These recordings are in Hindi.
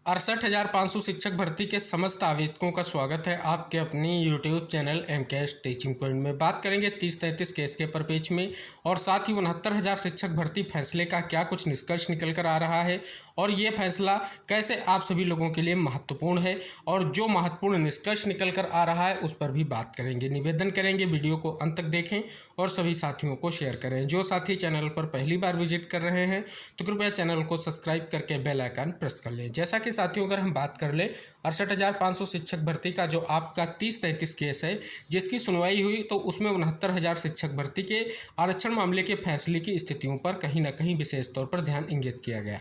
68,500 शिक्षक भर्ती के समस्त आवेदकों का स्वागत है आपके अपने YouTube channel MKS teaching point में। बात करेंगे 30-33 केस के परिपेक्ष में और साथ ही 69,000 शिक्षक भर्ती फैसले का क्या कुछ निष्कर्ष निकल कर आ रहा है और ये फैसला कैसे आप सभी लोगों के लिए महत्वपूर्ण है और जो महत्वपूर्ण निष्कर्ष निकल कर आ रहा है उस पर भी बात करेंगे। निवेदन करेंगे वीडियो को अंत तक देखें और सभी साथियों को शेयर करें। जो साथी चैनल पर पहली बार विजिट कर रहे हैं तो कृपया चैनल को सब्सक्राइब करके बेल आइकन प्रेस कर लें। जैसा कि साथियों अगर हम बात कर लें 68,500 शिक्षक भर्ती का जो आपका 30-33 केस है जिसकी सुनवाई हुई तो उसमें 69,000 शिक्षक भर्ती के आरक्षण मामले के फैसले की स्थितियों पर कहीं ना कहीं विशेष तौर पर ध्यान इंगित किया गया।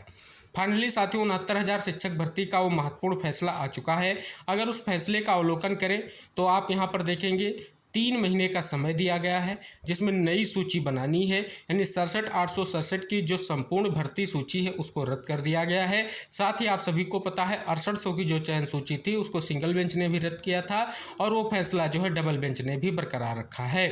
फाइनली साथियों 69,000 शिक्षक भर्ती का वो महत्वपूर्ण फैसला आ चुका है। अगर उस फैसले का अवलोकन करें तो आप यहाँ पर देखेंगे 3 महीने का समय दिया गया है जिसमें नई सूची बनानी है, यानी 67,867 की जो संपूर्ण भर्ती सूची है उसको रद्द कर दिया गया है। साथ ही आप सभी को पता है 6800 की जो चयन सूची थी उसको सिंगल बेंच ने भी रद्द किया था और वो फैसला जो है डबल बेंच ने भी बरकरार रखा है।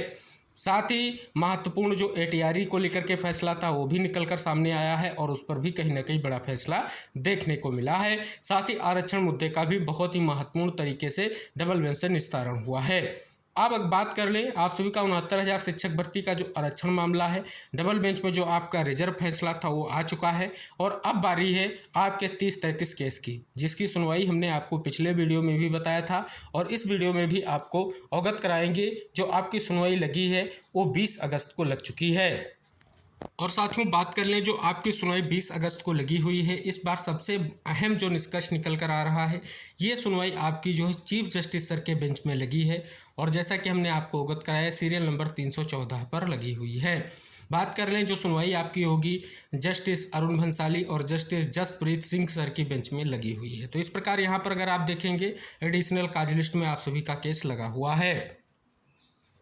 साथ ही महत्वपूर्ण जो एटीआरई को लेकर के फैसला था वो भी निकलकर सामने आया है और उस पर भी कहीं ना कहीं बड़ा फैसला देखने को मिला है। साथ ही आरक्षण मुद्दे का भी बहुत ही महत्वपूर्ण तरीके से डबल बेंच से निस्तारण हुआ है। अब बात कर लें आप सभी का 69,000 शिक्षक भर्ती का जो आरक्षण मामला है डबल बेंच में जो आपका रिजर्व फैसला था वो आ चुका है और अब बारी है आपके 30-33 केस की जिसकी सुनवाई हमने आपको पिछले वीडियो में भी बताया था और इस वीडियो में भी आपको अवगत कराएंगे। जो आपकी सुनवाई लगी है वो 20 अगस्त को लग चुकी है। और साथियों बात कर लें जो आपकी सुनवाई 20 अगस्त को लगी हुई है, इस बार सबसे अहम जो निष्कर्ष निकल कर आ रहा है ये सुनवाई आपकी जो है चीफ जस्टिस सर के बेंच में लगी है और जैसा कि हमने आपको अवगत कराया सीरियल नंबर 314 पर लगी हुई है। बात कर लें जो सुनवाई आपकी होगी जस्टिस अरुण भंसाली और जस्टिस जसप्रीत सिंह सर की बेंच में लगी हुई है। तो इस प्रकार यहाँ पर अगर आप देखेंगे एडिशनल काज लिस्ट में आप सभी का केस लगा हुआ है।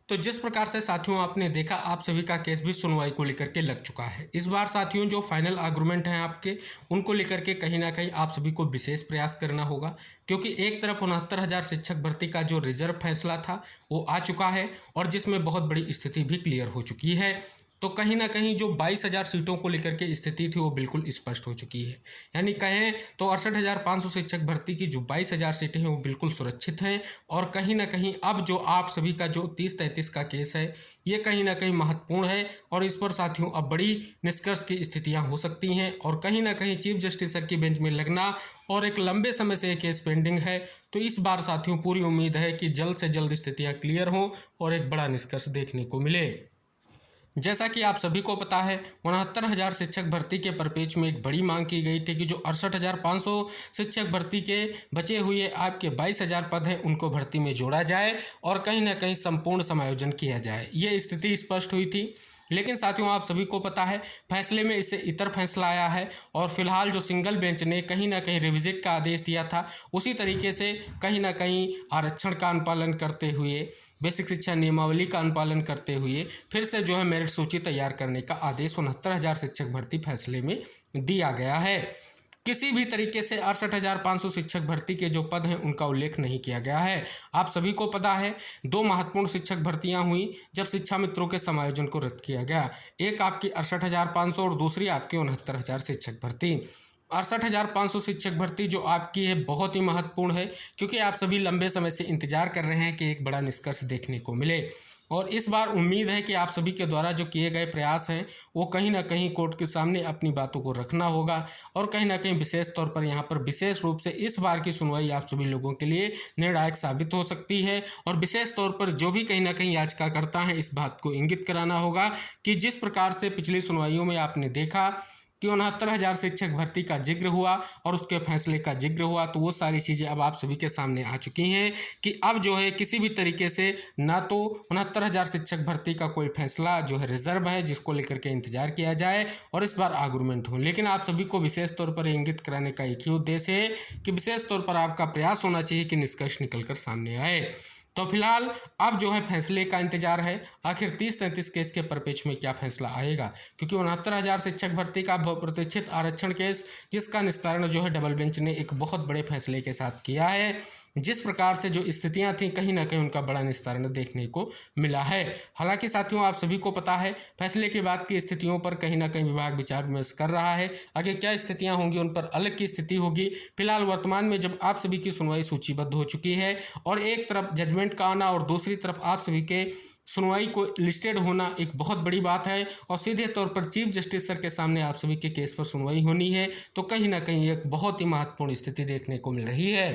तो जिस प्रकार से साथियों आपने देखा आप सभी का केस भी सुनवाई को लेकर के लग चुका है। इस बार साथियों जो फाइनल आर्गुमेंट हैं आपके उनको लेकर के कहीं ना कहीं आप सभी को विशेष प्रयास करना होगा क्योंकि एक तरफ 69,000 शिक्षक भर्ती का जो रिजर्व फैसला था वो आ चुका है और जिसमें बहुत बड़ी स्थिति भी क्लियर हो चुकी है। तो कहीं ना कहीं जो 22,000 सीटों को लेकर के स्थिति थी वो बिल्कुल स्पष्ट हो चुकी है, यानी कहें तो 68,500 शिक्षक भर्ती की जो 22,000 सीटें हैं वो बिल्कुल सुरक्षित हैं और कहीं ना कहीं अब जो आप सभी का जो 30-33 का केस है ये कहीं ना कहीं महत्वपूर्ण है और इस पर साथियों अब बड़ी निष्कर्ष की स्थितियां हो सकती हैं और कहीं ना कहीं चीफ जस्टिस सर की बेंच में लगना और एक लंबे समय से ये केस पेंडिंग है। तो इस बार साथियों पूरी उम्मीद है कि जल्द से जल्द स्थितियाँ क्लियर हों और एक बड़ा निष्कर्ष देखने को मिले। जैसा कि आप सभी को पता है 69,000 शिक्षक भर्ती के परिपेक्ष में एक बड़ी मांग की गई थी कि जो 68,500 शिक्षक भर्ती के बचे हुए आपके 22,000 पद हैं उनको भर्ती में जोड़ा जाए और कहीं ना कहीं संपूर्ण समायोजन किया जाए। ये स्थिति स्पष्ट हुई थी, लेकिन साथियों आप सभी को पता है फैसले में इससे इतर फैसला आया है और फिलहाल जो सिंगल बेंच ने कहीं ना कहीं रिविजिट का आदेश दिया था उसी तरीके से कहीं ना कहीं आरक्षण का अनुपालन करते हुए बेसिक शिक्षा नियमावली का अनुपालन करते हुए फिर से जो है मेरिट सूची तैयार करने का आदेश 69,000 शिक्षक भर्ती फैसले में दिया गया है। किसी भी तरीके से 68,500 शिक्षक भर्ती के जो पद हैं उनका उल्लेख नहीं किया गया है। आप सभी को पता है 2 महत्वपूर्ण शिक्षक भर्तियां हुई जब शिक्षा मित्रों के समायोजन को रद्द किया गया, एक आपकी 68,500 और दूसरी आपकी 69,000 शिक्षक भर्ती। 68,500 शिक्षक भर्ती जो आपकी है बहुत ही महत्वपूर्ण है क्योंकि आप सभी लंबे समय से इंतजार कर रहे हैं कि एक बड़ा निष्कर्ष देखने को मिले और इस बार उम्मीद है कि आप सभी के द्वारा जो किए गए प्रयास हैं वो कहीं ना कहीं कोर्ट के सामने अपनी बातों को रखना होगा और कहीं ना कहीं विशेष तौर पर यहाँ पर विशेष रूप से इस बार की सुनवाई आप सभी लोगों के लिए निर्णायक साबित हो सकती है और विशेष तौर पर जो भी कहीं ना कहीं याचिकाकर्ता हैं इस बात को इंगित कराना होगा कि जिस प्रकार से पिछली सुनवाइयों में आपने देखा कि 69,000 शिक्षक भर्ती का जिक्र हुआ और उसके फैसले का जिक्र हुआ तो वो सारी चीज़ें अब आप सभी के सामने आ चुकी हैं कि अब जो है किसी भी तरीके से ना तो 69,000 शिक्षक भर्ती का कोई फैसला जो है रिजर्व है जिसको लेकर के इंतजार किया जाए और इस बार आर्गुमेंट हो, लेकिन आप सभी को विशेष तौर पर इंगित कराने का एक ही उद्देश्य है कि विशेष तौर पर आपका प्रयास होना चाहिए कि निष्कर्ष निकल कर सामने आए। तो फिलहाल अब जो है फैसले का इंतजार है आखिर 30-33 केस के परिपेक्ष में क्या फैसला आएगा, क्योंकि 69,000 शिक्षक भर्ती का बहुप्रतीक्षित आरक्षण केस जिसका निस्तारण जो है डबल बेंच ने एक बहुत बड़े फैसले के साथ किया है जिस प्रकार से जो स्थितियां थी कहीं ना कहीं उनका बड़ा निस्तारण देखने को मिला है। हालांकि साथियों, आप सभी को पता है फैसले के बाद की स्थितियों पर कहीं ना कहीं विभाग विचार विमर्श कर रहा है। आगे क्या स्थितियां होंगी उन पर अलग की स्थिति होगी। फिलहाल वर्तमान में जब आप सभी की सुनवाई सूचीबद्ध हो चुकी है और एक तरफ जजमेंट का आना और दूसरी तरफ आप सभी के सुनवाई को लिस्टेड होना एक बहुत बड़ी बात है और सीधे तौर पर चीफ जस्टिस सर के सामने आप सभी के केस पर सुनवाई होनी है, तो कहीं ना कहीं एक बहुत ही महत्वपूर्ण स्थिति देखने को मिल रही है।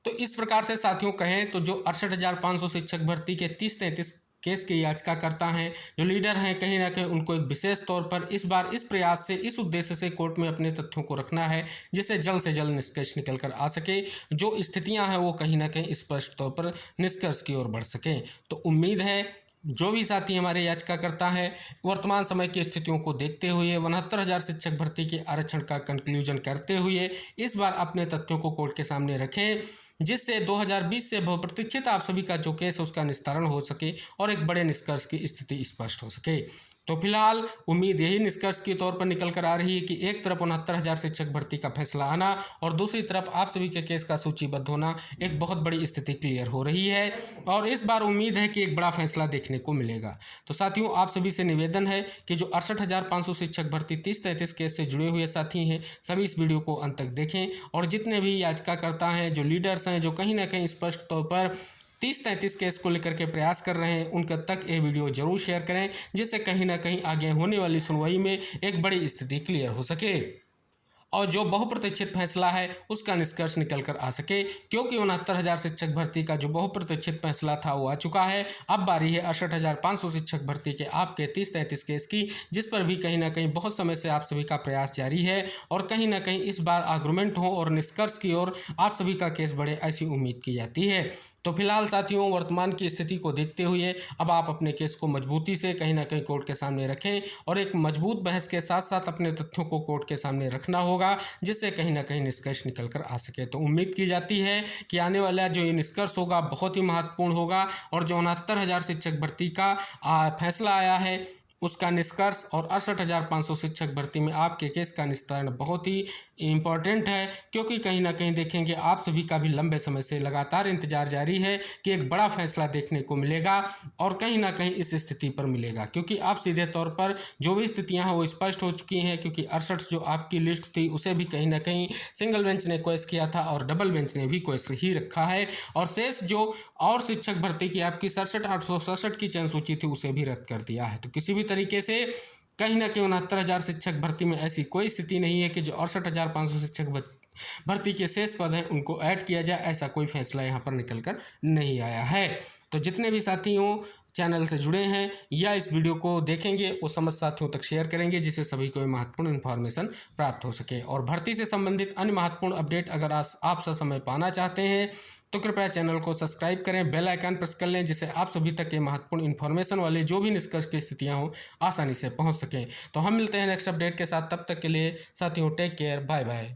तो इस प्रकार से साथियों कहें तो जो 68,500 शिक्षक भर्ती के 30-33 केस के याचिकाकर्ता हैं, जो लीडर हैं, कहीं ना कहीं उनको एक विशेष तौर पर इस बार इस प्रयास से, इस उद्देश्य से कोर्ट में अपने तथ्यों को रखना है जिससे जल्द से जल्द निष्कर्ष निकल कर आ सके, जो स्थितियां हैं वो कहीं ना कहीं स्पष्ट तौर पर निष्कर्ष की ओर बढ़ सकें। तो उम्मीद है जो भी साथी हमारे याचिकाकर्ता हैं वर्तमान समय की स्थितियों को देखते हुए 69,000 शिक्षक भर्ती के आरक्षण का कंक्लूजन करते हुए इस बार अपने तथ्यों को कोर्ट के सामने रखें, जिससे 2020 से बहुप्रतीक्षित आप सभी का जो केस है उसका निस्तारण हो सके और एक बड़े निष्कर्ष की स्थिति स्पष्ट हो सके। तो फिलहाल उम्मीद यही निष्कर्ष के तौर पर निकल कर आ रही है कि एक तरफ 69,000 शिक्षक भर्ती का फैसला आना और दूसरी तरफ आप सभी के केस का सूचीबद्ध होना, एक बहुत बड़ी स्थिति क्लियर हो रही है और इस बार उम्मीद है कि एक बड़ा फैसला देखने को मिलेगा। तो साथियों, आप सभी से निवेदन है कि जो 68,500 शिक्षक भर्ती 30-33 केस से जुड़े हुए साथी हैं सभी इस वीडियो को अंत तक देखें और जितने भी याचिकाकर्ता हैं, जो लीडर्स हैं, जो कहीं ना कहीं स्पष्ट तौर पर 30-33 केस को लेकर के प्रयास कर रहे हैं उनके तक ये वीडियो जरूर शेयर करें, जिससे कहीं ना कहीं आगे होने वाली सुनवाई में एक बड़ी स्थिति क्लियर हो सके और जो बहुप्रतीक्षित फैसला है उसका निष्कर्ष निकल कर आ सके, क्योंकि 69,000 शिक्षक भर्ती का जो बहुप्रतीक्षित फैसला था वो आ चुका है। अब बारी है 68,500 शिक्षक भर्ती के आपके 30-33 केस की, जिस पर भी कहीं ना कहीं बहुत समय से आप सभी का प्रयास जारी है और कहीं ना कहीं इस बार आर्गुमेंट हो और निष्कर्ष की ओर आप सभी का केस बढ़े, ऐसी उम्मीद की जाती है। तो फिलहाल साथियों, वर्तमान की स्थिति को देखते हुए अब आप अपने केस को मजबूती से कहीं ना कहीं कोर्ट के सामने रखें और एक मजबूत बहस के साथ साथ अपने तथ्यों को कोर्ट के सामने रखना होगा, जिससे कहीं ना कहीं निष्कर्ष निकल कर आ सके। तो उम्मीद की जाती है कि आने वाला जो ये निष्कर्ष होगा बहुत ही महत्वपूर्ण होगा और जो 69,000 शिक्षक भर्ती का फैसला आया है उसका निष्कर्ष और 68,500 शिक्षक भर्ती में आपके केस का निस्तारण बहुत ही इम्पॉर्टेंट है, क्योंकि कहीं ना कहीं देखेंगे आप सभी का भी लंबे समय से लगातार इंतजार जारी है कि एक बड़ा फैसला देखने को मिलेगा और कहीं ना कहीं इस स्थिति पर मिलेगा, क्योंकि आप सीधे तौर पर जो भी स्थितियां हैं वो स्पष्ट हो चुकी हैं, क्योंकि 68 जो आपकी लिस्ट थी उसे भी कहीं ना कहीं सिंगल बेंच ने क्वेश्चन किया था और डबल बेंच ने भी क्वेश्चन ही रखा है और शेष जो और शिक्षक भर्ती की आपकी 67,867 की चयन सूची थी उसे भी रद्द कर दिया है। तो किसी भी तरीके से कहीं ना कहीं 69,000 शिक्षक भर्ती में ऐसी कोई स्थिति नहीं है कि जो 68,500 शिक्षक भर्ती के शेष पद हैं उनको ऐड किया जाए, ऐसा कोई फैसला यहाँ पर निकल कर नहीं आया है। तो जितने भी साथी हों चैनल से जुड़े हैं या इस वीडियो को देखेंगे वो समस्त साथियों तक शेयर करेंगे, जिससे सभी को महत्वपूर्ण इन्फॉर्मेशन प्राप्त हो सके और भर्ती से संबंधित अन्य महत्वपूर्ण अपडेट अगर आप समय पाना चाहते हैं तो कृपया चैनल को सब्सक्राइब करें, बेल आइकन प्रेस कर लें, जिससे आप सभी तक ये महत्वपूर्ण इन्फॉर्मेशन वाले जो भी निष्कर्ष की स्थितियां हों आसानी से पहुंच सकें। तो हम मिलते हैं नेक्स्ट अपडेट के साथ, तब तक के लिए साथियों टेक केयर, बाय बाय।